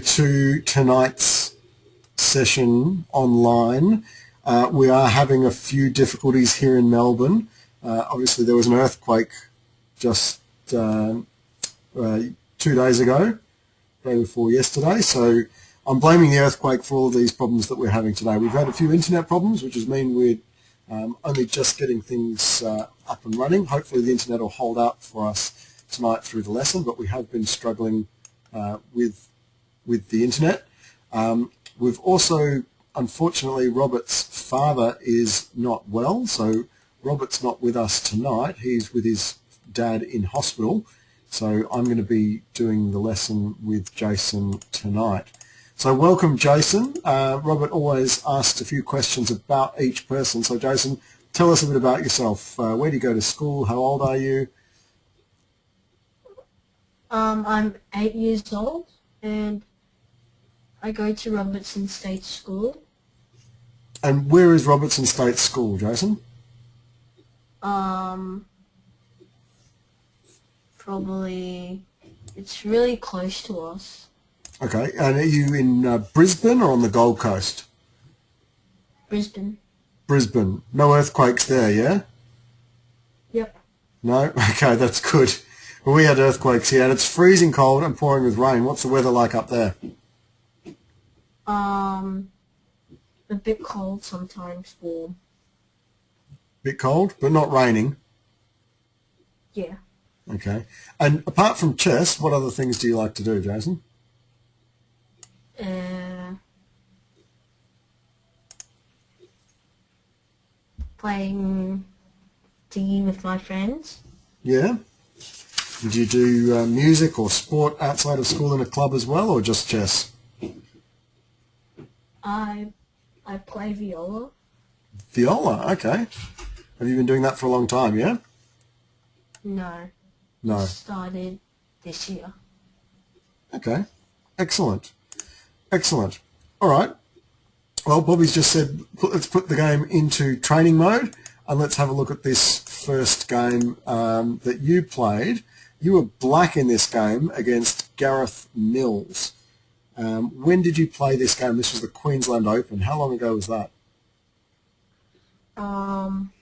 To tonight's session online. We are having a few difficulties here in Melbourne. Obviously there was an earthquake just 2 days ago, day before yesterday, so I'm blaming the earthquake for all of these problems that we're having today. We've had a few internet problems, which has mean we're only just getting things up and running. Hopefully the internet will hold out for us tonight through the lesson, but we have been struggling with the internet. We've also, unfortunately, Robert's father is not well, so Robert's not with us tonight. He's with his dad in hospital, so I'm going to be doing the lesson with Jason tonight. So welcome, Jason. Robert always asks a few questions about each person. So Jason, tell us a bit about yourself. Where do you go to school? How old are you? I'm 8 years old, and I go to Robertson State School. And where is Robertson State School, Jason? Probably, it's really close to us. Okay, and are you in Brisbane or on the Gold Coast? Brisbane. Brisbane. No earthquakes there, yeah? Yep. No? Okay, that's good. Well, we had earthquakes here, and it's freezing cold and pouring with rain. What's the weather like up there? A bit cold, sometimes warm. Bit cold, but not raining? Yeah. Okay. And apart from chess, what other things do you like to do, Jason? Playing D with my friends. Yeah? Do you do music or sport outside of school in a club as well, or just chess? I play viola. Viola, okay. Have you been doing that for a long time, yeah? No. No. Started this year. Okay. Excellent. Excellent. All right. Well, Bobby's just said, let's put the game into training mode, and let's have a look at this first game that you played. You were black in this game against Gareth Mills. When did you play this game? This was the Queensland Open. How long ago was that? I'm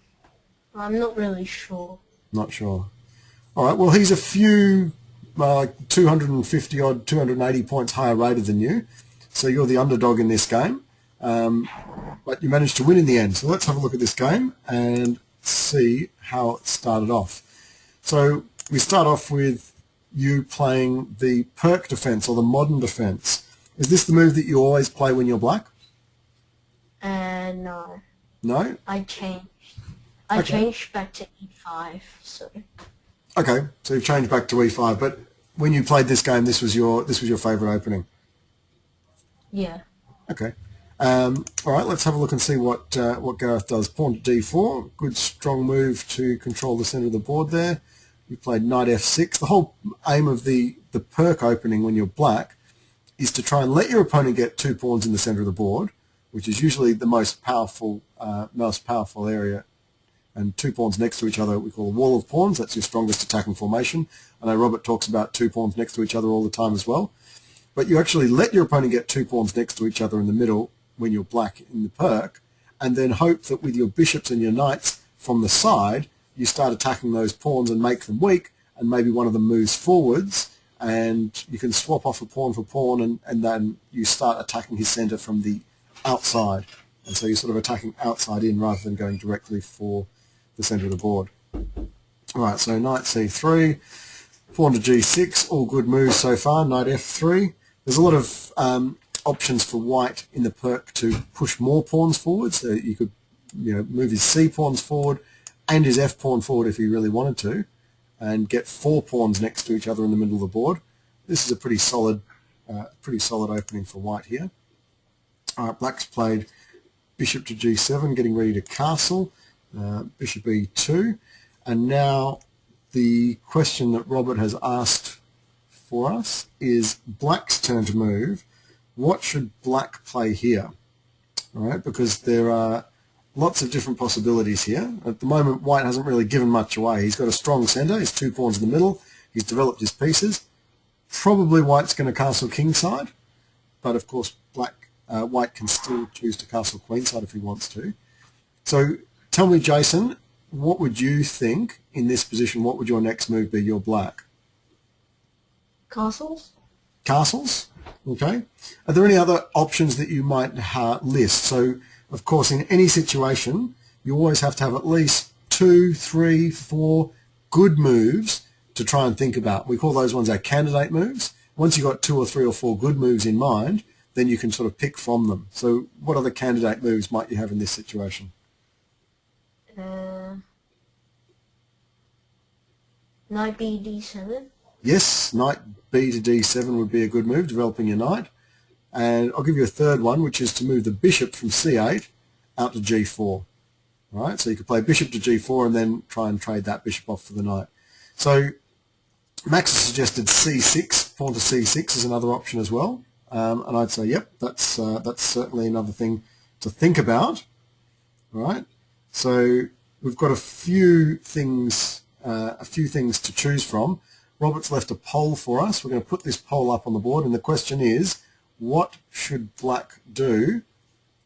not really sure. Not sure. All right. Well, he's a few, like 250 odd, 280 points higher rated than you. So you're the underdog in this game. But you managed to win in the end. So let's have a look at this game and see how it started off. So we start off with you playing the perk defense or the modern defense. Is this the move that you always play when you're black? No. No? I changed back to E5, so. Okay, so you've changed back to E5, but when you played this game, this was your favourite opening. Yeah. Okay. All right, let's have a look and see what Gareth does. Pawn to D4, good strong move to control the centre of the board there. You played knight F6. The whole aim of the perk opening when you're black is to try and let your opponent get 2 pawns in the centre of the board, which is usually the most powerful area. And 2 pawns next to each other we call a wall of pawns. That's your strongest attacking formation. I know Robert talks about 2 pawns next to each other all the time as well. But you actually let your opponent get 2 pawns next to each other in the middle when you're black in the perk, and then hope that with your bishops and your knights from the side, you start attacking those pawns and make them weak, and maybe one of them moves forwards, and you can swap off a pawn for pawn, and then you start attacking his centre from the outside. And so you're sort of attacking outside in rather than going directly for the centre of the board. All right, so knight C3, pawn to G6, all good moves so far, knight F3. There's a lot of options for white in the perk to push more pawns forward, so you could move his C pawns forward and his F pawn forward if he really wanted to, and get 4 pawns next to each other in the middle of the board. This is a pretty solid opening for white here. All right, black's played bishop to G7, getting ready to castle, bishop E2, and now the question that Robert has asked for us is black's turn to move. What should black play here? All right, because there are lots of different possibilities here. At the moment, white hasn't really given much away. He's got a strong centre, he's 2 pawns in the middle, he's developed his pieces. Probably white's going to castle kingside, but of course white can still choose to castle queenside if he wants to. So tell me, Jason, what would you think in this position? What would your next move be? You're black. Castles? Castles? Okay. Are there any other options that you might list? So, of course, in any situation, you always have to have at least 2, 3, 4 good moves to try and think about. We call those ones our candidate moves. Once you've got 2 or 3 or 4 good moves in mind, then you can sort of pick from them. So what other candidate moves might you have in this situation? Knight B D7. Yes, knight B to D7 would be a good move, developing your knight. And I'll give you a third one, which is to move the bishop from C8 out to G4. All right, so you could play bishop to G4 and then try and trade that bishop off for the knight. So Max has suggested C6, pawn to C6 is another option as well. And I'd say, yep, that's certainly another thing to think about. All right, so we've got a few things to choose from. Robert's left a poll for us. We're going to put this poll up on the board, and the question is, what should black do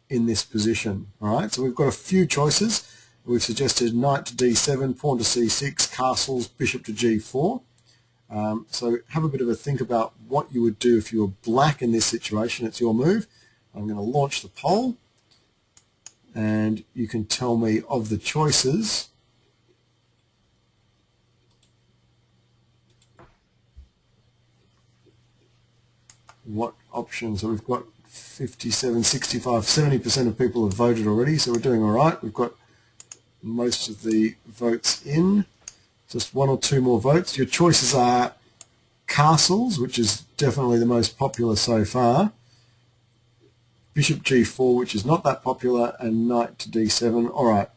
in this position? All right, so we've got a few choices. We've suggested knight to D7, pawn to C6, castles, bishop to G4. So have a bit of a think about what you would do if you were black in this situation. It's your move. I'm going to launch the poll, and you can tell me of the choices. What options? So we've got 57, 65, 70% of people have voted already, so we're doing all right. We've got most of the votes in. Just 1 or 2 more votes. Your choices are castles, which is definitely the most popular so far, bishop G4, which is not that popular, and knight to D7. All right,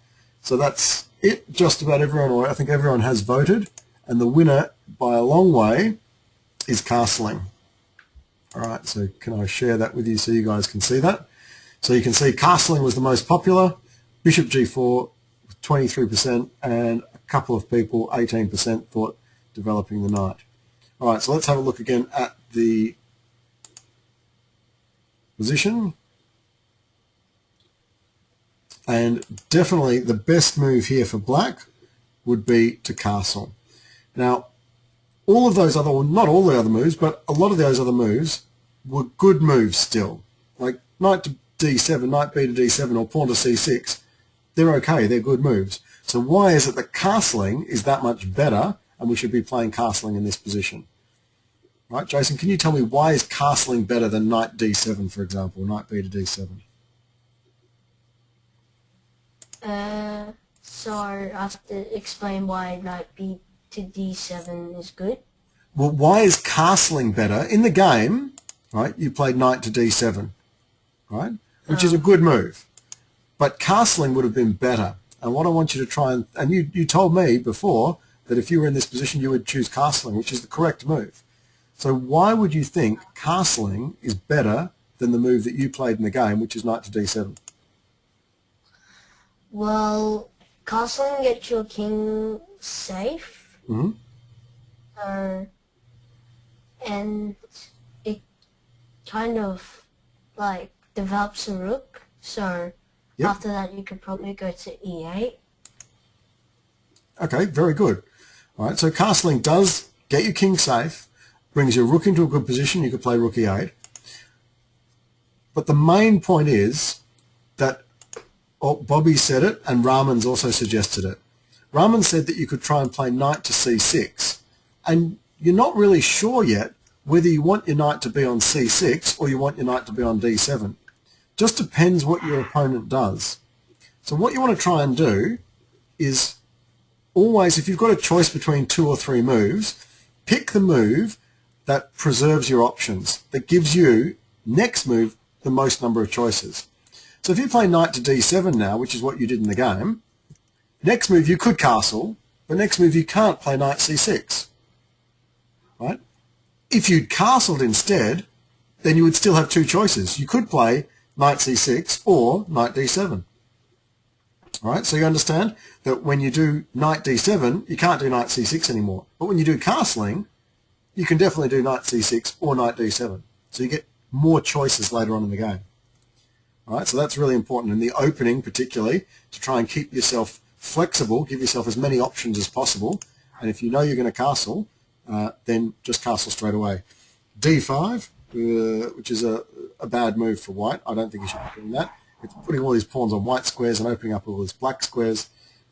so that's it. Just about everyone, or I think everyone has voted, and the winner by a long way is castling. All right, so can I share that with you so you guys can see that? So you can see castling was the most popular, bishop G4 23%, and a couple of people, 18%, thought developing the knight. All right, so let's have a look again at the position. And definitely the best move here for black would be to castle. Now, all of those other, well, not all the other moves, but a lot of those other moves were good moves still. Like knight to D7, knight B to D7, or pawn to C6, they're okay, they're good moves. So why is it that castling is that much better and we should be playing castling in this position? Right, Jason, can you tell me why is castling better than knight D7, for example, knight B to D7? So I have to explain why knight B to D7 is good. Well, why is castling better? In the game, right, you played knight to D7, right, which is a good move. But castling would have been better. And what I want you to try and you told me before that if you were in this position, you would choose castling, which is the correct move. So why would you think castling is better than the move that you played in the game, which is knight to D7? Well, castling gets your king safe. Mm-hmm. And it kind of like develops a rook. So yep. After that, you could probably go to E8. Okay, very good. All right, so castling does get your king safe, brings your rook into a good position. You could play rook E8. But the main point is that Bobby said it, and Rahman's also suggested it. Rahman said that you could try and play knight to C6, and you're not really sure yet whether you want your knight to be on C6 or you want your knight to be on D7. Just depends what your opponent does. So what you want to try and do is always, if you've got a choice between 2 or 3 moves, pick the move that preserves your options, that gives you, next move, the most number of choices. So if you play knight to D7 now, which is what you did in the game, next move you could castle, but next move you can't play knight C6. Right? If you'd castled instead, then you would still have 2 choices. You could play knight C6 or knight D7. All right, so you understand that when you do knight D7, you can't do knight C6 anymore. But when you do castling, you can definitely do knight C6 or knight D7. So you get more choices later on in the game. All right, so that's really important in the opening, particularly, to try and keep yourself flexible, give yourself as many options as possible, and if you know you're going to castle, then just castle straight away. D5, which is a bad move for white. I don't think you should be doing that. It's putting all these pawns on white squares and opening up all these black squares.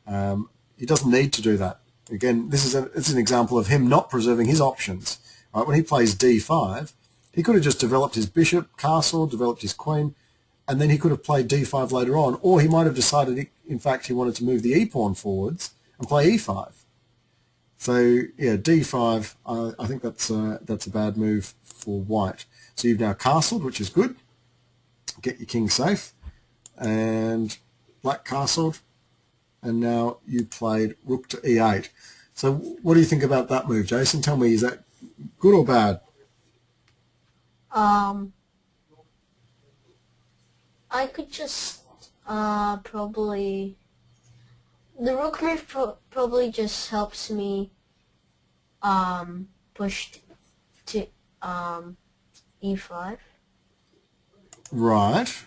He doesn't need to do that. Again, this is an example of him not preserving his options. Right, when he plays D5, he could have just developed his bishop, castle, developed his queen, and then he could have played D5 later on, or he might have decided, in fact, he wanted to move the E-pawn forwards and play E5. So, yeah, D5, I think that's a bad move for white. So you've now castled, which is good. Get your king safe. And black castled. And now you played rook to E8. So what do you think about that move, Jason? Tell me, is that good or bad? I could just probably... The rook move probably just helps me push to E5. Right,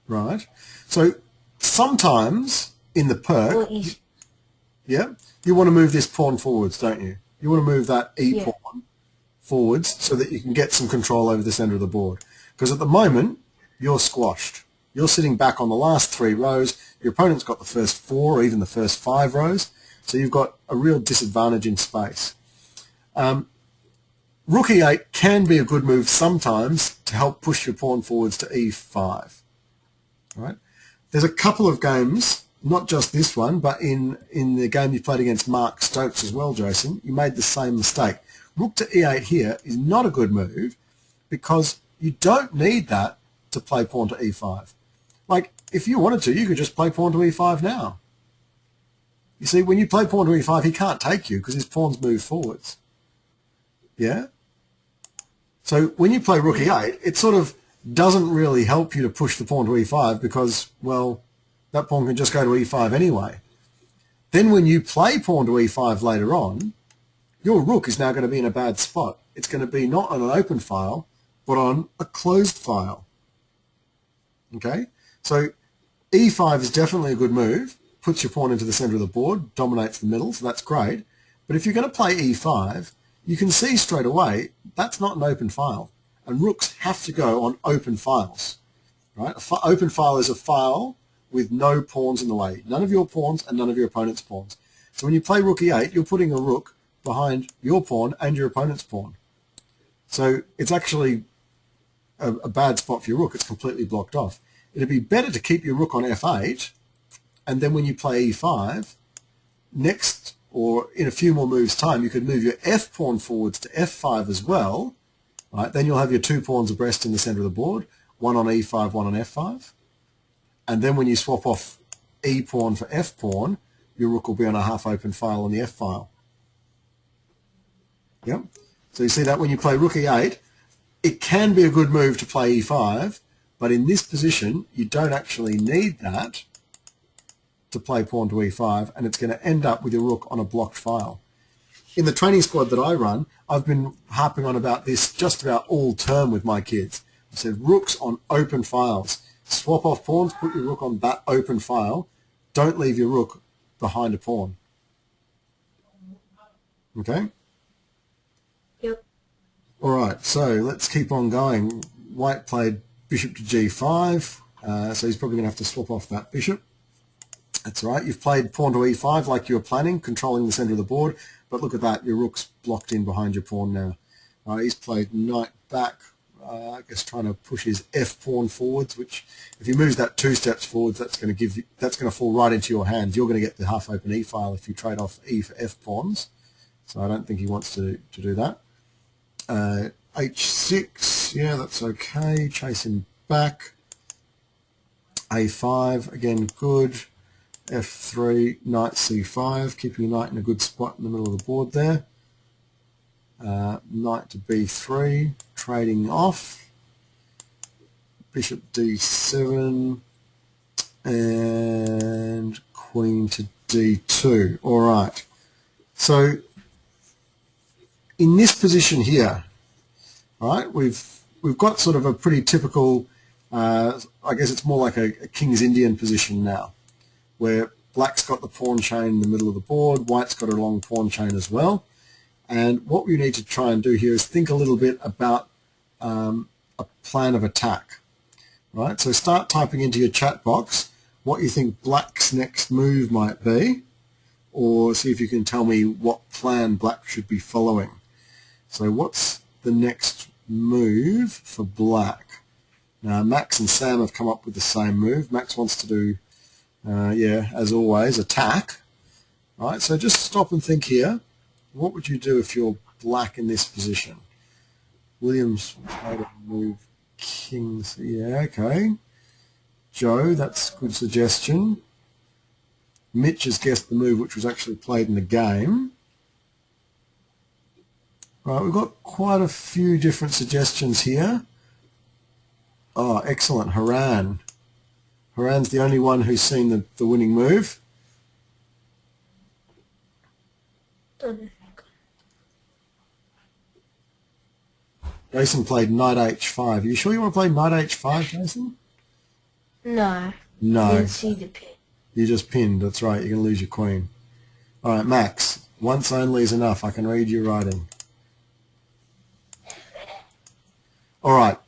right. So sometimes in the perk, Or you want to move this pawn forwards, don't you? You want to move that E-pawn forwards so that you can get some control over the center of the board. Because at the moment, you're squashed. You're sitting back on the last 3 rows. Your opponent's got the first 4 or even the first 5 rows. So you've got a real disadvantage in space. Rook E8 can be a good move sometimes to help push your pawn forwards to E5. Right? There's a couple of games, not just this one, but in the game you played against Mark Stokes as well, Jason, you made the same mistake. Rook to E8 here is not a good move because you don't need that to play pawn to E5. Like, if you wanted to, you could just play pawn to E5 now. You see, when you play pawn to E5, he can't take you because his pawns move forwards. Yeah? So when you play rook E8, it sort of doesn't really help you to push the pawn to E5 because, well, that pawn can just go to E5 anyway. Then when you play pawn to E5 later on, your rook is now going to be in a bad spot. It's going to be not on an open file, but on a closed file. Okay? So E5 is definitely a good move, puts your pawn into the center of the board, dominates the middle, so that's great. But if you're going to play E5, you can see straight away that's not an open file. And rooks have to go on open files. Right? Open file is a file with no pawns in the way. None of your pawns and none of your opponent's pawns. So when you play rook E8, you're putting a rook behind your pawn and your opponent's pawn. So it's actually a bad spot for your rook. It's completely blocked off. It'd be better to keep your rook on F8, and then when you play E5, next or in a few more moves' time, you could move your F pawn forwards to F5 as well. Right? Then you'll have your 2 pawns abreast in the center of the board, one on E5, one on F5. And then when you swap off E pawn for F pawn, your rook will be on a half open file on the F file. Yep. So you see that when you play rook E8, it can be a good move to play E5, but in this position, you don't actually need that to play pawn to E5, and it's going to end up with your rook on a blocked file. In the training squad that I run, I've been harping on about this just about all term with my kids. I said rooks on open files. Swap off pawns, put your rook on that open file. Don't leave your rook behind a pawn. Okay? Yep. All right, so let's keep on going. White played bishop to G5, so he's probably going to have to swap off that bishop. That's right. You've played pawn to E5 like you were planning, controlling the center of the board. But look at that. Your rook's blocked in behind your pawn now. He's played knight back, I guess trying to push his F pawn forwards, which if he moves that 2 steps forwards, that's going to fall right into your hands. You're going to get the half open E file if you trade off E for F pawns. So I don't think he wants to do that. H6, yeah, that's okay. Chase him back. A5, again, good. F3, knight C5, keeping your knight in a good spot in the middle of the board there. Knight to B3, trading off. Bishop D7, and queen to D2. All right. So in this position here, all right, we've we've got sort of a pretty typical, I guess it's more like a King's Indian position now, where black's got the pawn chain in the middle of the board, white's got a long pawn chain as well. And what we need to try and do here is think a little bit about a plan of attack. Right, so start typing into your chat box what you think black's next move might be, or see if you can tell me what plan black should be following. So what's the next move for black? Now Max and Sam have come up with the same move. Max wants to do, as always, attack. Right, so just stop and think here. What would you do if you're black in this position? William's played a move king, yeah, okay. Joe, that's a good suggestion. Mitch has guessed the move which was actually played in the game. Right, we've got quite a few different suggestions here. Oh, excellent, Haran. Haran's the only one who's seen the winning move. Jason played knight h5. Are you sure you want to play knight h5, Jason? No. No. I didn't see the pin. You just pinned, that's right, you're going to lose your queen. All right, Max, once only is enough. I can read your writing. All right.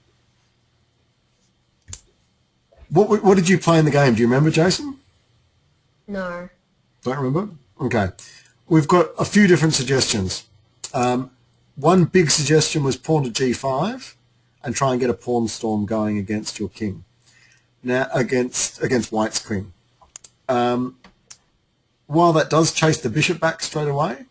What did you play in the game? Do you remember, Jason? No. Don't remember? Okay. We've got a few different suggestions. One big suggestion was pawn to g5 and try and get a pawn storm going against your king. Now, against white's queen. While that does chase the bishop back straight away,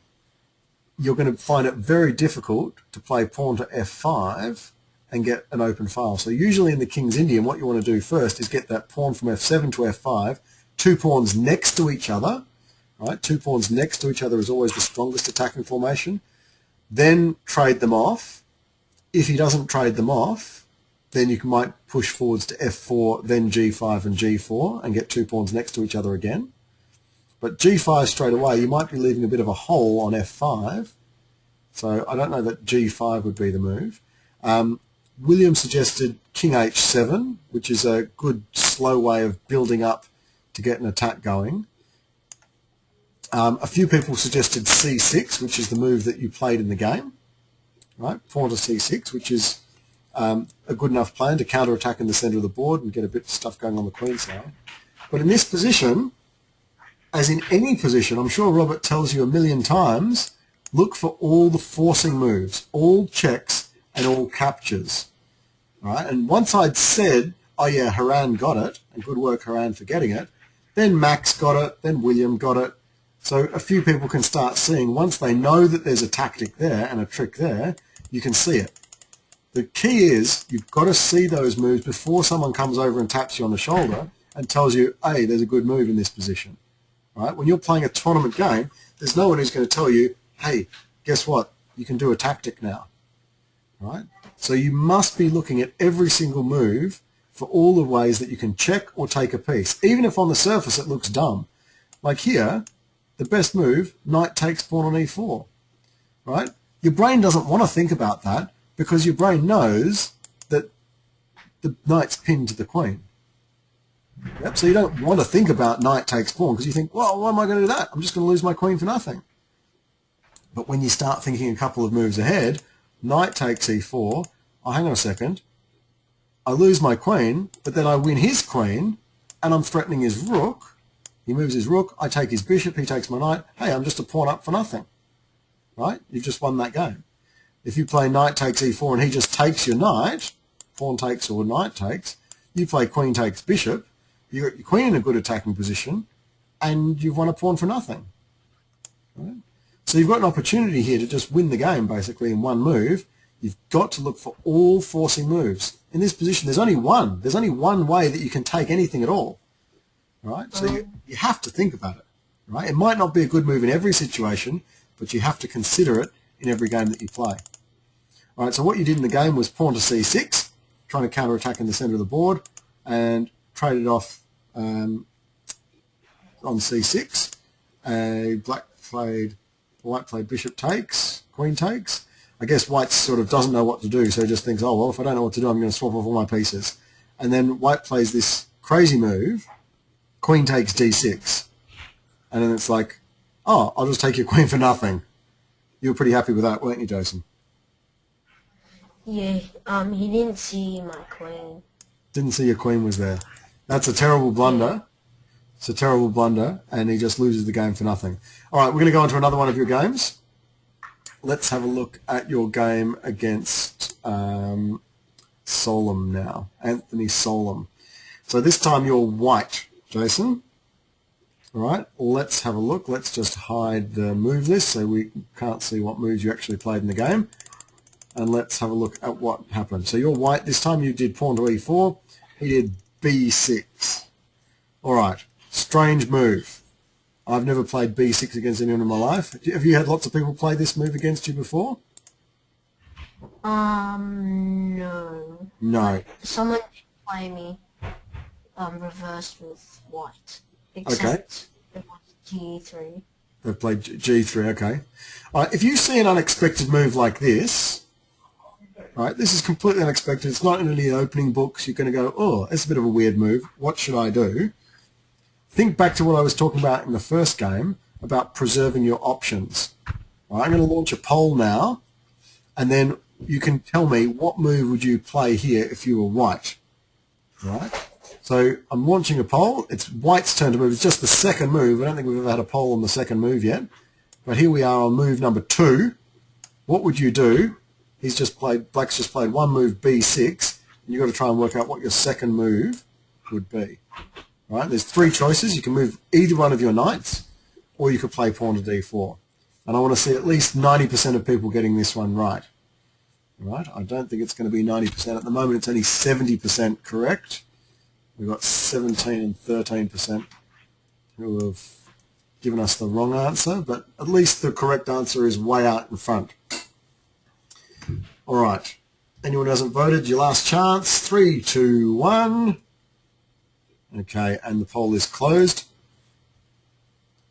you're going to find it very difficult to play pawn to f5 and get an open file. So usually in the King's Indian, what you want to do first is get that pawn from f7 to f5, two pawns next to each other. Right? Two pawns next to each other is always the strongest attacking formation. Then trade them off. If he doesn't trade them off, then you might push forwards to f4, then g5 and g4 and get two pawns next to each other again. But g5 straight away, you might be leaving a bit of a hole on f5. So I don't know that g5 would be the move. William suggested king h7, which is a good slow way of building up to get an attack going. A few people suggested c6, which is the move that you played in the game, right? Pawn to c6, which is a good enough plan to counter-attack in the centre of the board and get a bit of stuff going on the queen side. But in this position, as in any position, I'm sure Robert tells you a million times, look for all the forcing moves, all checks and all captures, right? And once I'd said, oh yeah, Haran got it, and good work Haran for getting it, then Max got it, then William got it. So a few people can start seeing, once they know that there's a tactic there and a trick there, you can see it. The key is you've got to see those moves before someone comes over and taps you on the shoulder and tells you, hey, there's a good move in this position. Right? When you're playing a tournament game, there's no one who's going to tell you, hey, guess what? You can do a tactic now. Right? So you must be looking at every single move for all the ways that you can check or take a piece, even if on the surface it looks dumb. Like here, the best move, knight takes pawn on e4. Right? Your brain doesn't want to think about that because your brain knows that the knight's pinned to the queen. Yep, so you don't want to think about knight takes pawn because you think, well, why am I going to do that? I'm just going to lose my queen for nothing. But when you start thinking a couple of moves ahead, knight takes e4, oh, hang on a second, I lose my queen, but then I win his queen, and I'm threatening his rook. He moves his rook, I take his bishop, he takes my knight. Hey, I'm just a pawn up for nothing. Right? You've just won that game. If you play knight takes e4 and he just takes your knight, pawn takes or knight takes, you play queen takes bishop, you've got your queen in a good attacking position, and you've won a pawn for nothing. Right? So you've got an opportunity here to just win the game, basically, in one move. You've got to look for all forcing moves. In this position, there's only one. There's only one way that you can take anything at all. Right? So you have to think about it. Right? It might not be a good move in every situation, but you have to consider it in every game that you play. All right, so what you did in the game was pawn to c6, trying to counter-attack in the centre of the board, and traded off on c6. White played bishop takes, queen takes. I guess white sort of doesn't know what to do, so he just thinks, oh, well, if I don't know what to do, I'm going to swap off all my pieces. And then white plays this crazy move, queen takes d6. And then it's like, oh, I'll just take your queen for nothing. You were pretty happy with that, weren't you, Jason? Yeah, he didn't see my queen. Didn't see your queen was there. That's a terrible blunder. It's a terrible blunder, and he just loses the game for nothing. All right, we're going to go on to another one of your games. Let's have a look at your game against Solom now, Anthony Solom. So this time you're white, Jason. All right, let's have a look. Let's just hide the move list so we can't see what moves you actually played in the game. And let's have a look at what happened. So you're white. This time you did pawn to e4. He did b6. All right, strange move. I've never played b6 against anyone in my life. Have you had lots of people play this move against you before? No. No. Someone did play me reversed with white. Except Okay. it was G3. They've played G3, okay. All right, if you see an unexpected move like this, right, this is completely unexpected. It's not in any opening books. You're going to go, oh, it's a bit of a weird move. What should I do? Think back to what I was talking about in the first game about preserving your options. All right, I'm going to launch a poll now, and then you can tell me what move would you play here if you were white. All right? So I'm launching a poll. It's white's turn to move. It's just the second move. I don't think we've ever had a poll on the second move yet. But here we are on move number 2. What would you do? Black's just played one move, b6, and you've got to try and work out what your second move would be. All right, there's 3 choices. You can move either one of your knights, or you could play pawn to d4. And I want to see at least 90% of people getting this one right. All right, I don't think it's going to be 90%. At the moment, it's only 70% correct. We've got 17 and 13% who have given us the wrong answer, but at least the correct answer is way out in front. All right. Anyone who hasn't voted, your last chance. 3, 2, 1. Okay, and the poll is closed.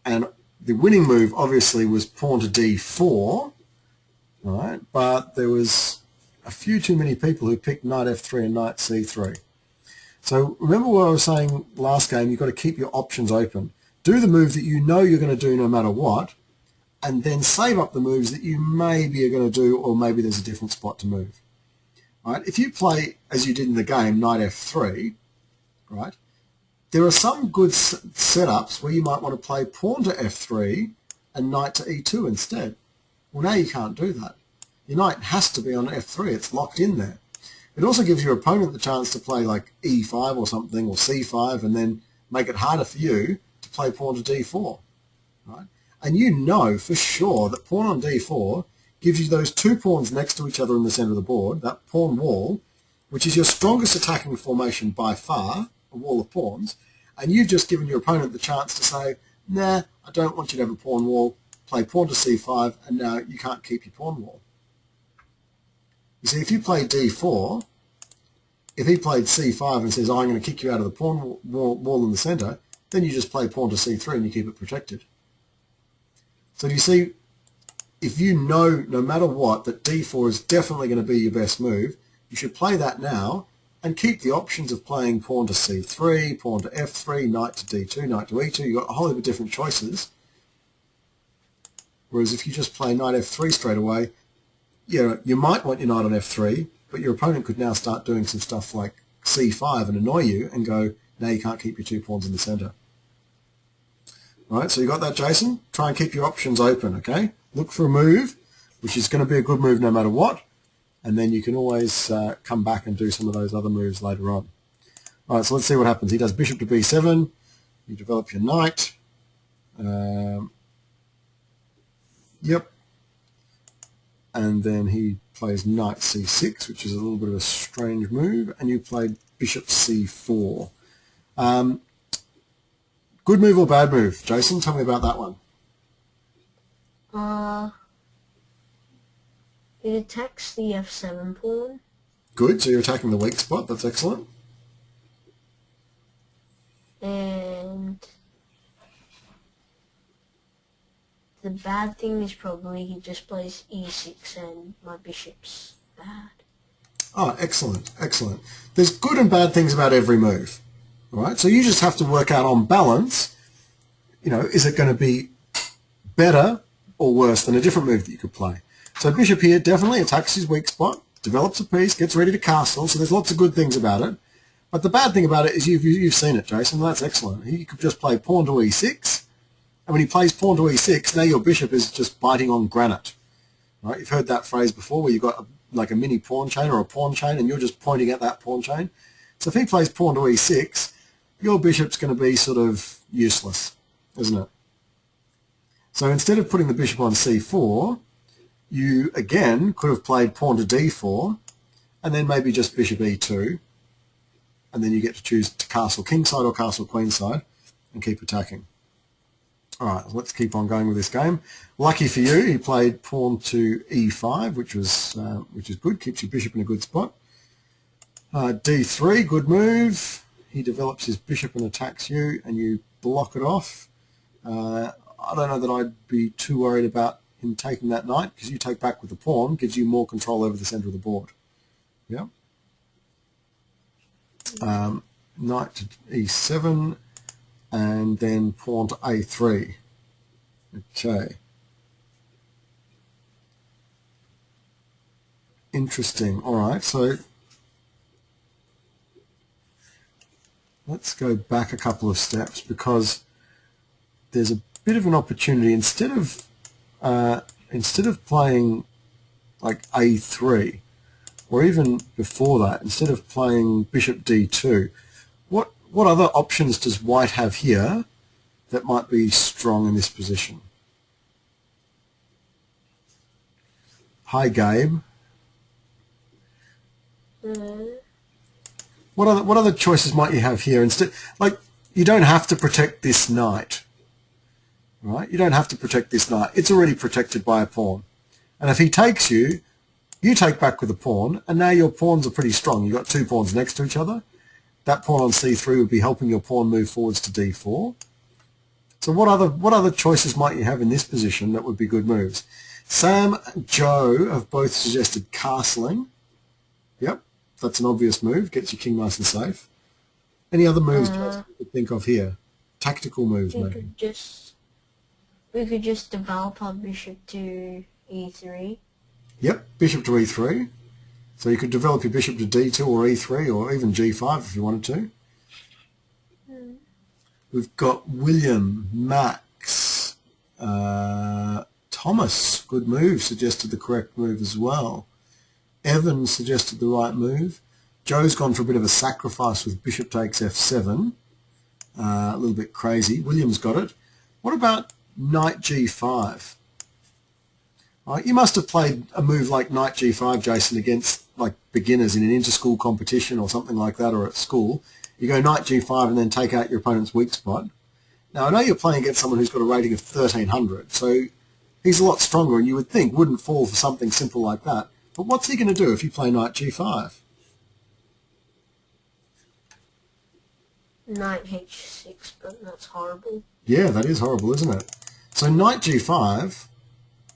And the winning move, obviously, was pawn to d4. All right, but there was a few too many people who picked knight f3 and knight c3. So remember what I was saying last game, you've got to keep your options open. Do the move that you know you're going to do no matter what, and then save up the moves that you maybe are going to do, or maybe there's a different spot to move. Right? If you play, as you did in the game, knight f3, right, there are some good setups where you might want to play pawn to f3 and knight to e2 instead. Well, now you can't do that. Your knight has to be on f3. It's locked in there. It also gives your opponent the chance to play like e5 or something, or c5, and then make it harder for you to play pawn to d4. Right? And you know for sure that pawn on d4 gives you those 2 pawns next to each other in the center of the board, that pawn wall, which is your strongest attacking formation by far, a wall of pawns, and you've just given your opponent the chance to say, nah, I don't want you to have a pawn wall, play pawn to c5, and now you can't keep your pawn wall. You see, if you play d4, if he played c5 and says, oh, I'm going to kick you out of the pawn wall in the center, then you just play pawn to c3 and you keep it protected. So do you see, if you know, no matter what, that d4 is definitely going to be your best move, you should play that now and keep the options of playing pawn to c3, pawn to f3, knight to d2, knight to e2. You've got a whole heap of different choices. Whereas if you just play knight f3 straight away, you might want your knight on f3, but your opponent could now start doing some stuff like c5 and annoy you and go, now you can't keep your 2 pawns in the center. All right, so you got that, Jason? Try and keep your options open, okay? Look for a move, which is going to be a good move no matter what, and then you can always come back and do some of those other moves later on. All right, so let's see what happens. He does bishop to b7. You develop your knight. Yep. And then he plays knight c6, which is a little bit of a strange move, and you played bishop c4. Good move or bad move? Jason, tell me about that one. It attacks the f7 pawn. Good, so you're attacking the weak spot. That's excellent. And the bad thing is probably he just plays e6 and my bishop's bad. Oh, excellent, excellent. There's good and bad things about every move, right? So you just have to work out on balance, is it going to be better or worse than a different move that you could play? So bishop here definitely attacks his weak spot, develops a piece, gets ready to castle, so there's lots of good things about it. But the bad thing about it is you've seen it, Jason, that's excellent. He could just play pawn to e6, and when he plays pawn to e6, now your bishop is just biting on granite. Right? You've heard that phrase before where you've got like a mini pawn chain or a pawn chain and you're just pointing at that pawn chain. So if he plays pawn to e6, your bishop's going to be sort of useless, isn't it? So instead of putting the bishop on c4, you again could have played pawn to d4 and then maybe just bishop e2, and then you get to choose to castle kingside or castle queenside and keep attacking. All right, let's keep on going with this game. Lucky for you, he played pawn to e5, which is good, keeps your bishop in a good spot. d3, good move. He develops his bishop and attacks you, and you block it off. I don't know that I'd be too worried about him taking that knight, because you take back with the pawn, gives you more control over the center of the board. Yeah. Knight to e7. And then pawn to a3. Okay. Interesting. All right, so let's go back a couple of steps because there's a bit of an opportunity. Instead of playing like a3, or even before that, instead of playing bishop d2, what other options does white have here that might be strong in this position? Hi, Gabe. What other choices might you have here? Instead, like, you don't have to protect this knight, right? You don't have to protect this knight. It's already protected by a pawn. And if he takes you, you take back with a pawn, and now your pawns are pretty strong. You've got two pawns next to each other. That pawn on c3 would be helping your pawn move forwards to d4. So what other choices might you have in this position that would be good moves? Sam and Joe have both suggested castling. Yep, that's an obvious move. Gets your king nice and safe. Any other moves Jason you could think of here? Tactical moves, maybe. We could just develop our bishop to e3. Yep, bishop to e3. So you could develop your bishop to d2 or e3 or even g5 if you wanted to. We've got William, Max, Thomas, good move, suggested the correct move as well. Evan suggested the right move. Joe's gone for a bit of a sacrifice with bishop takes f7. A little bit crazy. William's got it. What about knight g5? You must have played a move like knight g5, Jason, against like beginners in an inter-school competition or something like that, or at school. You go knight g5 and then take out your opponent's weak spot. Now, I know you're playing against someone who's got a rating of 1300, so he's a lot stronger and you would think wouldn't fall for something simple like that. But what's he going to do if you play knight g5? Knight h6, but that's horrible. Yeah, that is horrible, isn't it? So knight g5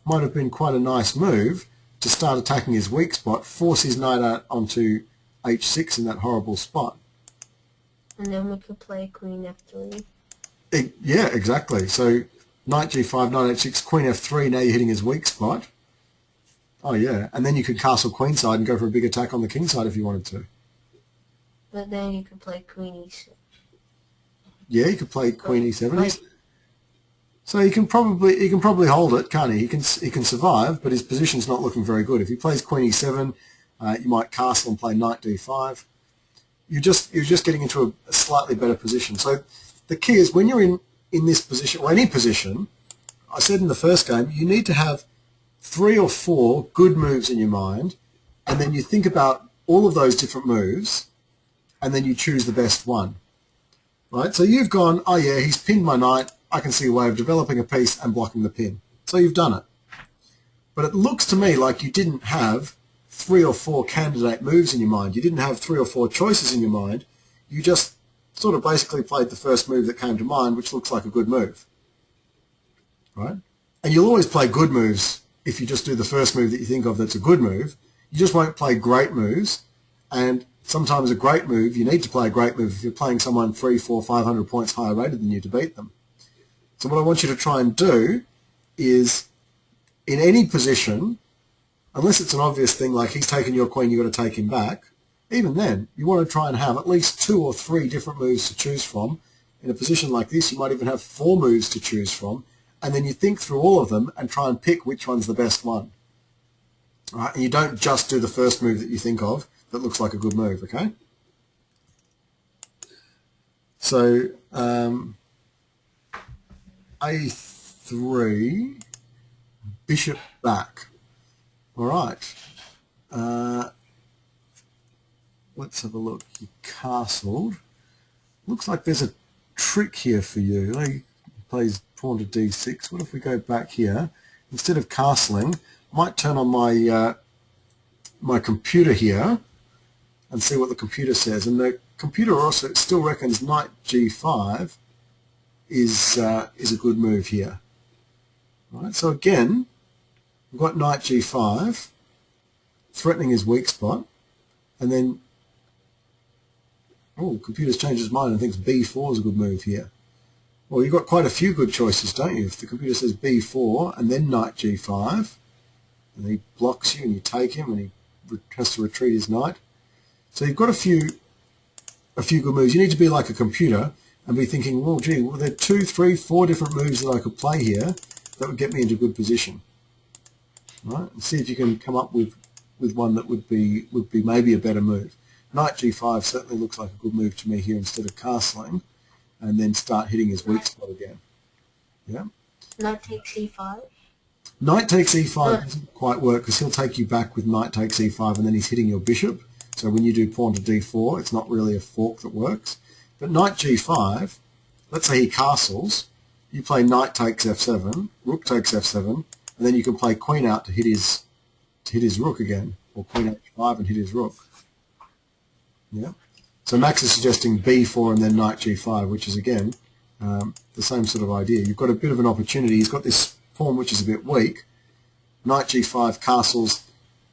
might have been quite a nice move to start attacking his weak spot, force his knight out onto h6 in that horrible spot. And then we could play queen f3. Yeah, exactly. So knight g5, knight h6, queen f3, now you're hitting his weak spot. Oh yeah, and then you could castle queenside and go for a big attack on the king side if you wanted to. But then you could play queen e6. Yeah, you could play queen e7. So he can probably hold it, can't he? He can survive, but his position's not looking very good. If he plays queen e7, you might castle and play knight d5. You're just getting into a slightly better position. So the key is when you're in this position, or any position, I said in the first game, you need to have 3 or 4 good moves in your mind, and then you think about all of those different moves, and then you choose the best one. Right? So you've gone, oh yeah, he's pinned my knight. I can see a way of developing a piece and blocking the pin. So you've done it. But it looks to me like you didn't have 3 or 4 candidate moves in your mind. You didn't have 3 or 4 choices in your mind. You just sort of basically played the first move that came to mind, which looks like a good move. Right? And you'll always play good moves if you just do the first move that you think of that's a good move. You just won't play great moves. And sometimes a great move, you need to play a great move if you're playing someone 300, 400, 500 points higher rated than you to beat them. So what I want you to try and do is, in any position, unless it's an obvious thing like he's taken your queen, you've got to take him back, even then, you want to try and have at least 2 or 3 different moves to choose from. In a position like this, you might even have 4 moves to choose from, and then you think through all of them and try and pick which one's the best one. All right? And you don't just do the first move that you think of that looks like a good move, okay? So, A3, bishop back. All right. Let's have a look. He castled. Looks like there's a trick here for you. He plays pawn to d6. What if we go back here? Instead of castling, I might turn on my my computer here and see what the computer says. And the computer also still reckons knight g5 is a good move here. All right. So again, we've got knight g5, threatening his weak spot, and then computer's changed his mind and thinks b4 is a good move here. Well, you've got quite a few good choices, don't you? If the computer says b4 and then knight g5, and he blocks you and you take him and he has to retreat his knight. So you've got a few good moves. You need to be like a computer and be thinking, well, gee, well, there are 2, 3, 4 different moves that I could play here that would get me into good position. Right? And see if you can come up with one that would be maybe a better move. Knight g5 certainly looks like a good move to me here instead of castling, and then start hitting his weak spot again. Yeah. Knight takes e5. Knight takes e5 doesn't quite work because he'll take you back with knight takes e5 and then he's hitting your bishop. So when you do pawn to d4, it's not really a fork that works. But knight g5, let's say he castles, you play knight takes f7, rook takes f7, and then you can play queen out to hit his rook again, or queen h5 and hit his rook. Yeah. So Max is suggesting b4 and then knight g5, which is again the same sort of idea. You've got a bit of an opportunity. He's got this pawn which is a bit weak. Knight g5 castles.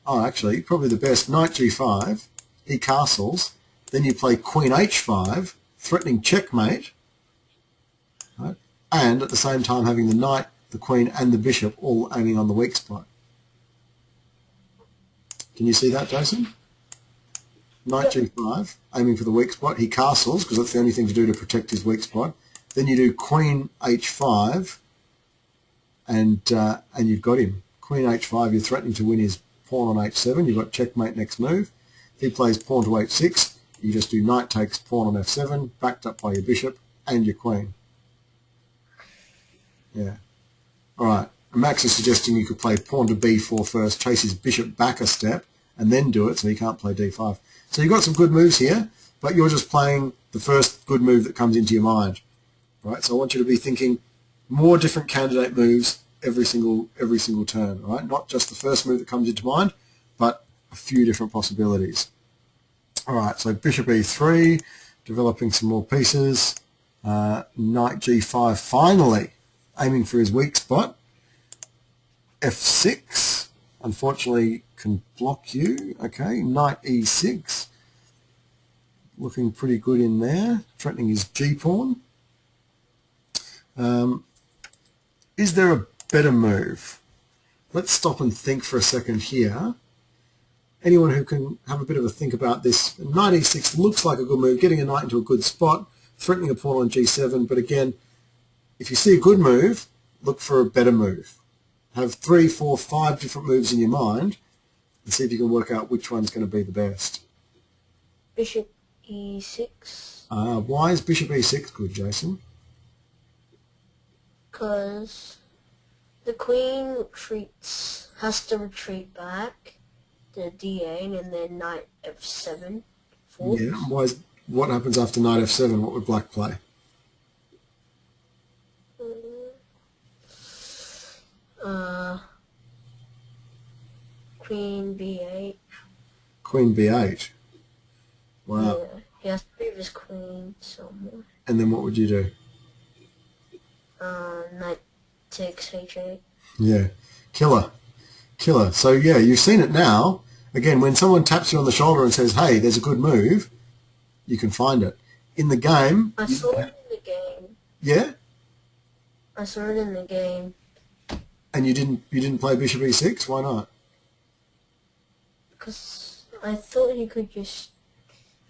Oh, actually, probably the best. Knight g5. He castles. Then you play queen h5, threatening checkmate, right? And at the same time having the knight, the queen, and the bishop all aiming on the weak spot. Can you see that, Jason? Knight g5, aiming for the weak spot. He castles because that's the only thing to do to protect his weak spot. Then you do queen h5, and you've got him. Queen h5, you're threatening to win his pawn on h7. You've got checkmate next move. If he plays pawn to h6, you just do knight takes pawn on f7, backed up by your bishop and your queen. Yeah. All right. Max is suggesting you could play pawn to b4 first, chase his bishop back a step, and then do it so he can't play d5. So you've got some good moves here, but you're just playing the first good move that comes into your mind. Right? So I want you to be thinking more different candidate moves every single turn. Right? Not just the first move that comes into mind, but a few different possibilities. All right, so bishop e3, developing some more pieces. Knight g5, finally aiming for his weak spot. f6, unfortunately, can block you. Okay, knight e6, looking pretty good in there, threatening his g-pawn. Is there a better move? Let's stop and think for a second here. Anyone who can have a bit of a think about this, knight e6 looks like a good move, getting a knight into a good spot, threatening a pawn on g7, but again, if you see a good move, look for a better move. Have 3, 4, 5 different moves in your mind and see if you can work out which one's going to be the best. Bishop e6. Why is bishop e6 good, Jason? Because the queen has to retreat back to d8 and then knight f7. Falls. Yeah. What happens after knight f7? What would black play? Queen b8. Queen b8. Wow. Yeah, he has to move his queen somewhere. And then what would you do? Knight takes h8. Yeah, killer, killer. So yeah, you've seen it now. Again, when someone taps you on the shoulder and says, "Hey, there's a good move," you can find it. In the game, I saw it in the game. yeah, I saw it in the game. and you didn't play bishop e6. Why not? Because I thought he could just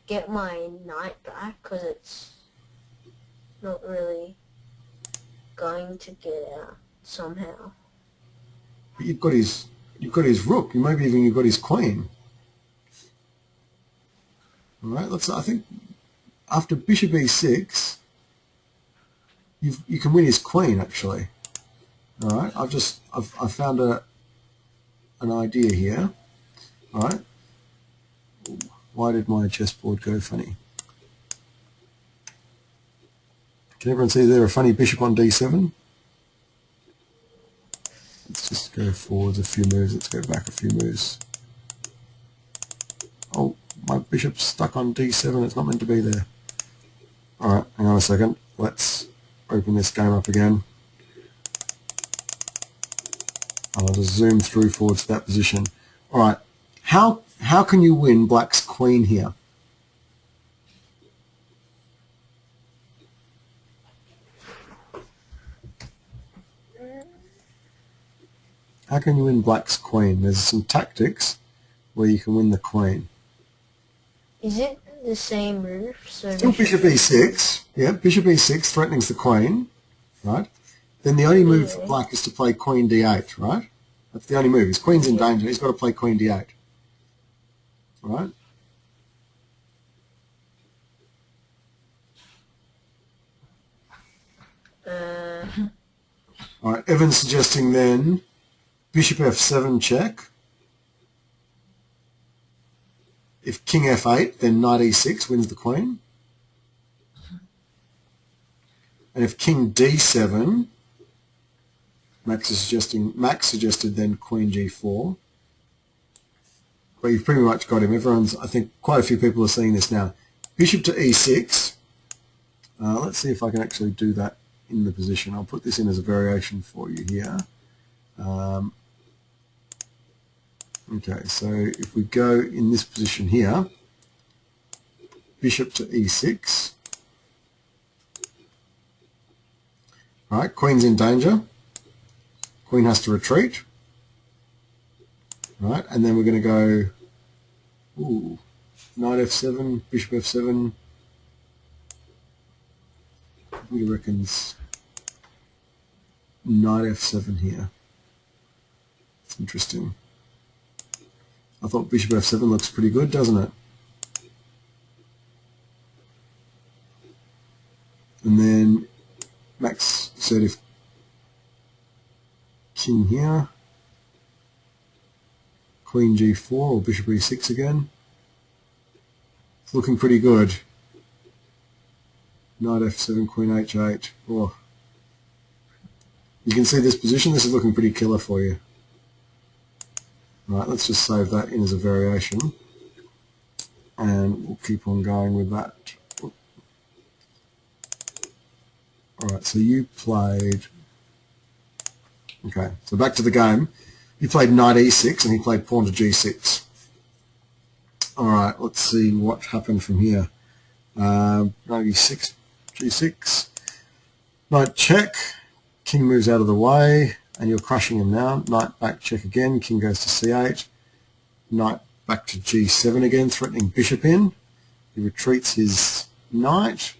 get my knight back, because it's not really going to get out somehow. But you've got his rook. You maybe even you've got his queen. All right. I think after bishop e6, you can win his queen actually. All right. I've found an idea here. All right. Why did my chessboard go funny? Can everyone see there a funny bishop on d7? Let's just go forwards a few moves. Let's go back a few moves. Oh, my bishop's stuck on d7. It's not meant to be there. All right, hang on a second. Let's open this game up again. I'll just zoom through forward to that position. All right, how can you win black's queen here? How can you win black's queen? There's some tactics where you can win the queen. Is it the same move? So Still bishop e6. Yeah, bishop e6 threatens the queen, right? Then the only move for black is to play queen d8, right? That's the only move. His queen's in danger. He's got to play queen d8, right? All right, Evan's suggesting then bishop f7 check. If king f8, then knight e6 wins the queen. And if king d7, Max suggested then queen g4. But you've pretty much got him. I think quite a few people are seeing this now. Bishop to e6. Let's see if I can actually do that in the position. I'll put this in as a variation for you here. Okay, so if we go in this position here, bishop to e6. All right, queen's in danger. Queen has to retreat. All right, and then we're going to go, knight f7, bishop f7. He reckons knight f7 here. It's interesting. I thought bishop f7 looks pretty good, doesn't it? And then Max said if king here, queen g4 or bishop e6 again. It's looking pretty good. Knight f7, queen h8. Oh. You can see this position. This is looking pretty killer for you. Right, let's just save that in as a variation. And we'll keep on going with that. Alright, so you played... Okay, so back to the game. You played knight e6 and he played pawn to g6. Alright, let's see what happened from here. Knight e6, g6. Knight check. King moves out of the way and you're crushing him now. Knight back check again. King goes to c8. Knight back to g7 again, threatening bishop in. He retreats his knight.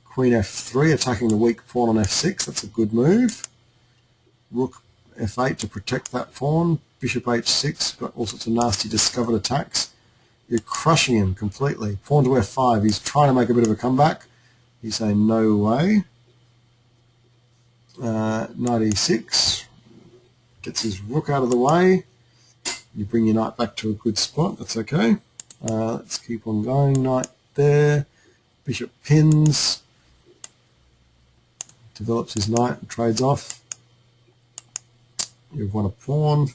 Queen f3, attacking the weak pawn on f6. That's a good move. Rook f8 to protect that pawn. Bishop h6, got all sorts of nasty discovered attacks. You're crushing him completely. Pawn to f5, he's trying to make a bit of a comeback. He's saying no way. Knight e6, gets his rook out of the way. You bring your knight back to a good spot, that's okay. Let's keep on going. Knight there. Bishop pins. Develops his knight and trades off. You've won a pawn.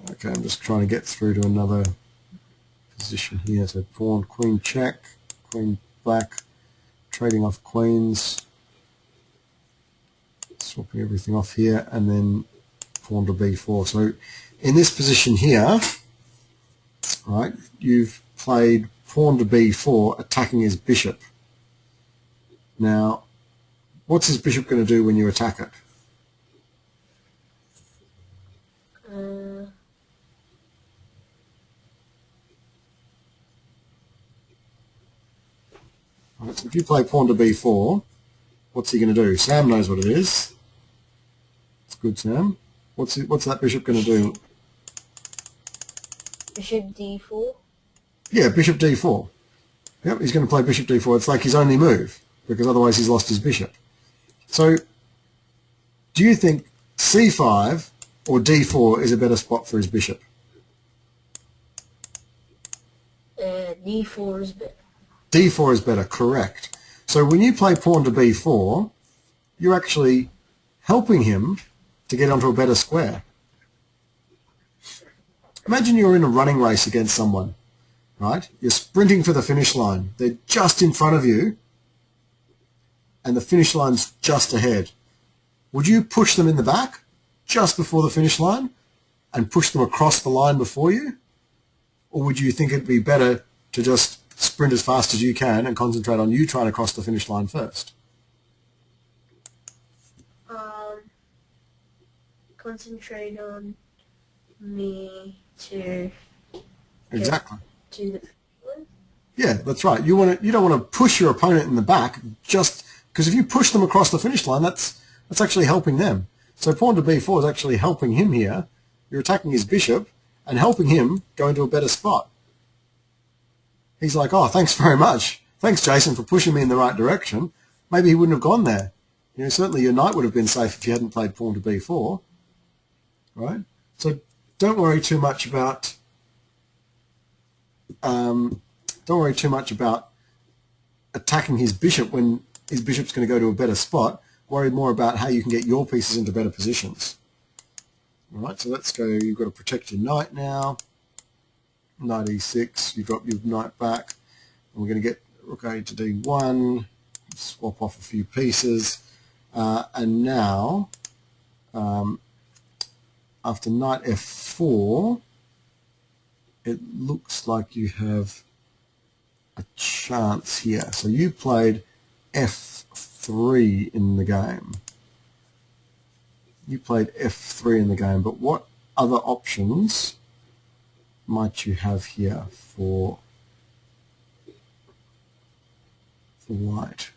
Okay, I'm just trying to get through to another position here. So pawn, queen check, queen black, trading off queens. Let's swapping everything off here, and then pawn to b4. So in this position here, right, you've played pawn to b4, attacking his bishop. Now, what's his bishop going to do when you attack it? Right, so if you play pawn to b4, what's he going to do? Sam knows what it is. It's good, Sam. What's that bishop going to do? Bishop d4? Yeah, bishop d4. Yep, he's going to play bishop d4. It's like his only move, because otherwise he's lost his bishop. So, do you think c5 or d4 is a better spot for his bishop? D4 is better. D4 is better, correct. So when you play pawn to b4, you're actually helping him to get onto a better square. Imagine you're in a running race against someone, right? You're sprinting for the finish line. They're just in front of you, and the finish line's just ahead. Would you push them in the back just before the finish line and push them across the line before you? Or would you think it'd be better to just sprint as fast as you can and concentrate on you trying to cross the finish line first? Concentrate on me to Exactly. to the Yeah, that's right. You don't want to push your opponent in the back, just because if you push them across the finish line, that's actually helping them. So pawn to b4 is actually helping him here. You're attacking his bishop and helping him go into a better spot. He's like, oh, thanks very much. Thanks, Jason, for pushing me in the right direction. Maybe he wouldn't have gone there. You know, certainly your knight would have been safe if you hadn't played pawn to b4, right? So don't worry too much about attacking his bishop when his bishop's going to go to a better spot. Worry more about how you can get your pieces into better positions. All right, so let's go. You've got to protect your knight now. Knight e6. You drop your knight back, and we're going to get rook a to d1. Swap off a few pieces, and now after knight f4, it looks like you have a chance here. So you played f3 in the game. You played f3 in the game, but what other options might you have here for white?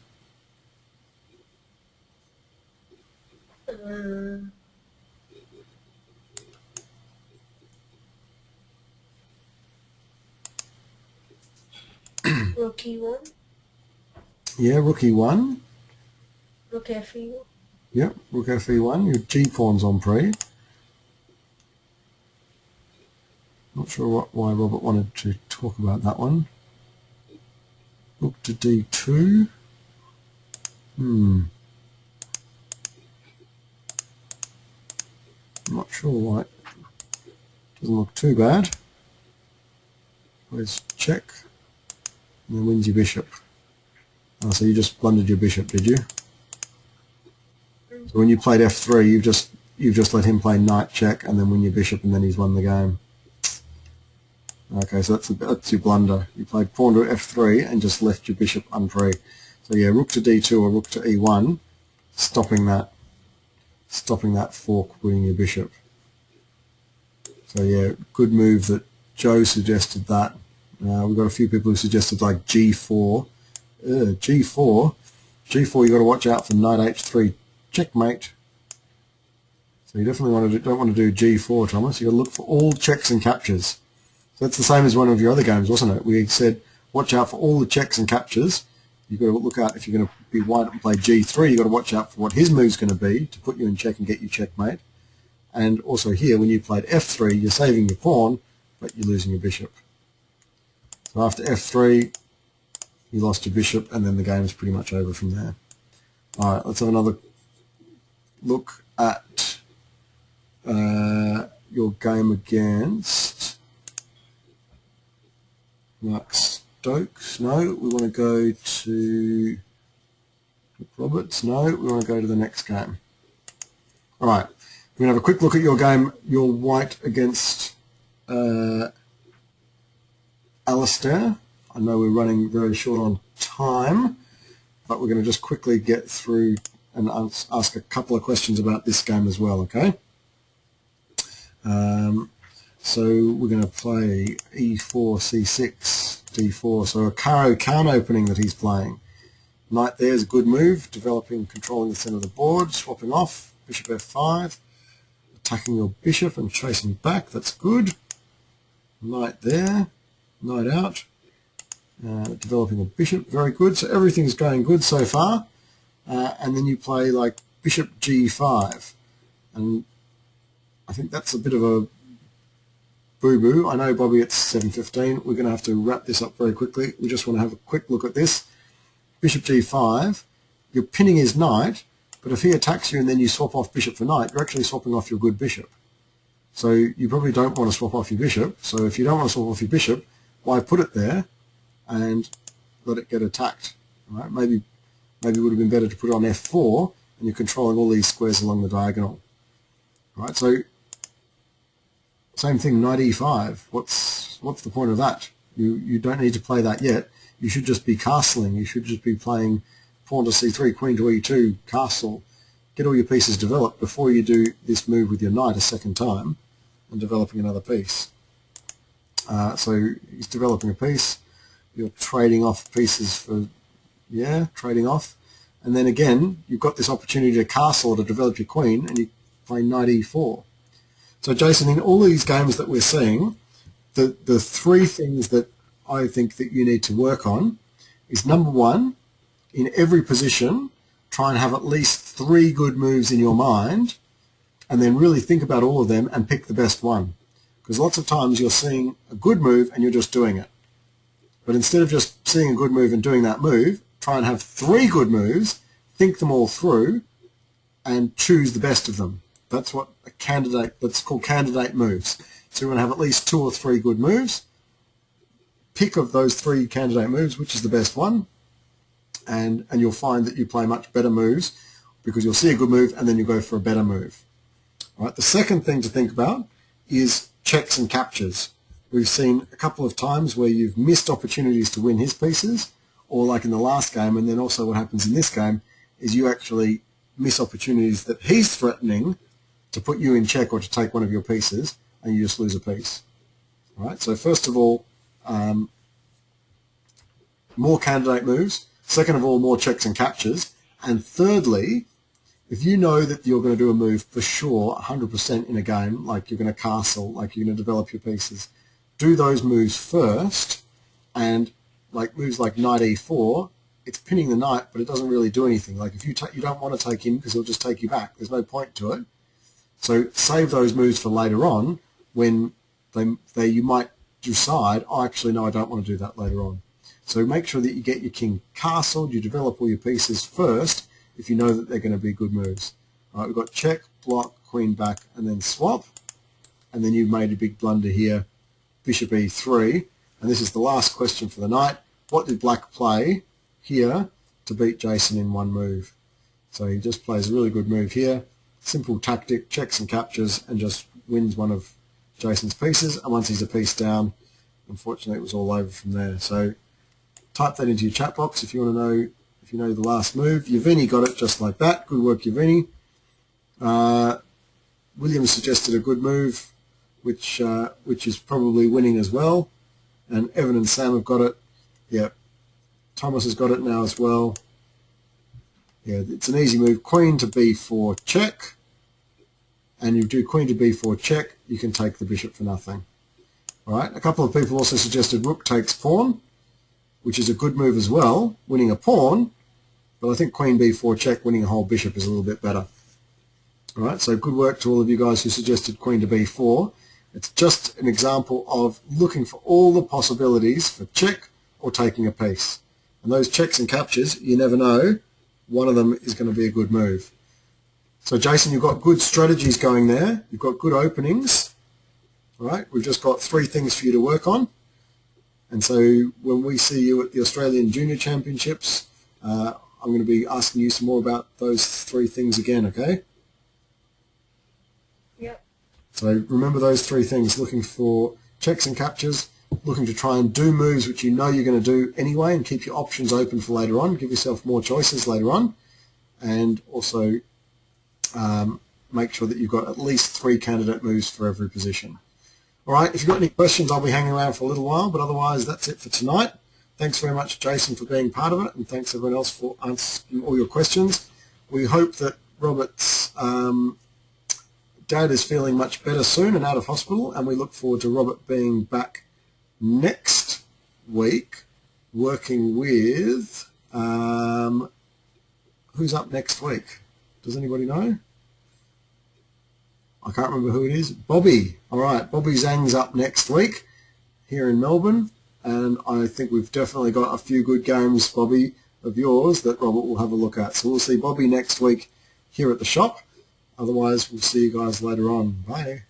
Rook e1. Yeah, rook e1. Rook f1. Yep, rook fe1. Your g-pawn's on pre. Not sure why Robert wanted to talk about that one. Rook to d2. I'm not sure why. Doesn't look too bad. Let's check. And then wins your bishop. Oh, so you just blundered your bishop, did you? So when you played f3, you've just let him play knight check and then win your bishop, and then he's won the game. Okay, so that's your blunder. You played pawn to f3 and just left your bishop unfree. So yeah, rook to d2 or rook to e1, stopping that fork, winning your bishop. So yeah, good move that Joe suggested that. We've got a few people who suggested like g4. G4, you got to watch out for knight h3 checkmate. So you definitely don't want to do g4, Thomas. You got to look for all checks and captures. So that's the same as one of your other games, wasn't it? We said watch out for all the checks and captures. You've got to look out if you're going to be white and play g3. You've got to watch out for what his move's going to be to put you in check and get you checkmate. And also here, when you played f3, you're saving your pawn, but you're losing your bishop. So after f3, you lost your bishop, and then the game is pretty much over from there. All right, let's have another look at your game against Mark Stokes. No, we want to go to Roberts. No, we want to go to the next game. All right, we're going to have a quick look at your game. Your white against Alistair. I know we're running very short on time, but we're going to just quickly get through and ask a couple of questions about this game as well, okay? So we're going to play e4, c6, d4. So a Caro count opening that he's playing. Knight there is a good move, developing, controlling the centre of the board, swapping off, bishop f5, attacking your bishop and chasing back, that's good. Knight there, knight out, developing a bishop, very good. So everything's going good so far. And then you play like bishop g5. And I think that's a bit of a boo-boo. I know, Bobby, it's 7:15. We're going to have to wrap this up very quickly. We just want to have a quick look at this. Bishop g5, you're pinning his knight, but if he attacks you and then you swap off bishop for knight, you're actually swapping off your good bishop. So you probably don't want to swap off your bishop. So if you don't want to swap off your bishop, why put it there and let it get attacked? Right? Maybe it would have been better to put it on f4 and you're controlling all these squares along the diagonal. Right? So same thing, knight e5. What's the point of that? You don't need to play that yet. You should just be castling. You should just be playing pawn to c3, queen to e2, castle. Get all your pieces developed before you do this move with your knight a second time and developing another piece. So he's developing a piece. You're trading off pieces for, trading off. And then again, you've got this opportunity to castle or to develop your queen, and you play knight e4. So Jason, in all these games that we're seeing, the three things that I think that you need to work on is, number one, in every position, try and have at least 3 good moves in your mind, and then really think about all of them and pick the best one. Because lots of times you're seeing a good move and you're just doing it. But instead of just seeing a good move and doing that move, try and have 3 good moves, think them all through, and choose the best of them. That's what that's called candidate moves. So you want to have at least 2 or 3 good moves. Pick of those 3 candidate moves which is the best one, and you'll find that you play much better moves because you'll see a good move and then you go for a better move. All right, the second thing to think about is checks and captures. We've seen a couple of times where you've missed opportunities to win his pieces, or like in the last game, and then also what happens in this game is you actually miss opportunities that he's threatening to put you in check or to take one of your pieces, and you just lose a piece. All right, so first of all, more candidate moves. Second of all, more checks and captures. And thirdly, if you know that you're going to do a move for sure, 100% in a game, like you're going to castle, like you're going to develop your pieces, do those moves first. And like moves like knight e4, it's pinning the knight, but it doesn't really do anything. Like if you don't want to take him because he'll just take you back. There's no point to it. So save those moves for later on when you might decide, oh, actually, no, I don't want to do that later on. So make sure that you get your king castled, you develop all your pieces first if you know that they're going to be good moves. All right, we've got check, block, queen back, and then swap. And then you've made a big blunder here, bishop e3. And this is the last question for the night. What did black play here to beat Jason in one move? So he just plays a really good move here. Simple tactic, checks and captures, and just wins one of Jason's pieces. And once he's a piece down, unfortunately, it was all over from there. So type that into your chat box if you want to know if you know the last move. Yavini got it just like that. Good work, Yavini. William suggested a good move, which is probably winning as well. And Evan and Sam have got it. Yeah, Thomas has got it now as well. Yeah, it's an easy move. Queen to b4 check. And you do queen to b4 check, you can take the bishop for nothing. All right. A couple of people also suggested rook takes pawn, which is a good move as well, winning a pawn. But I think queen b4 check, winning a whole bishop is a little bit better. All right. So good work to all of you guys who suggested queen to b4. It's just an example of looking for all the possibilities for check or taking a piece. And those checks and captures, you never know, one of them is going to be a good move. So Jason, you've got good strategies going there. You've got good openings. All right, we've just got 3 things for you to work on. And so when we see you at the Australian Junior Championships, I'm going to be asking you some more about those 3 things again, okay? So remember those three things: looking for checks and captures, looking to try and do moves which you know you're going to do anyway and keep your options open for later on, give yourself more choices later on, and also make sure that you've got at least 3 candidate moves for every position. All right, if you've got any questions, I'll be hanging around for a little while, but otherwise that's it for tonight. Thanks very much, Jason, for being part of it, and thanks everyone else for answering all your questions. We hope that Robert's dad is feeling much better soon and out of hospital, and we look forward to Robert being back next week working with, who's up next week? Does anybody know? I can't remember who it is. Bobby. All right, Bobby Zhang's up next week here in Melbourne, and I think we've definitely got a few good games, Bobby, of yours that Robert will have a look at. So we'll see Bobby next week here at the shop. Otherwise, we'll see you guys later on. Bye.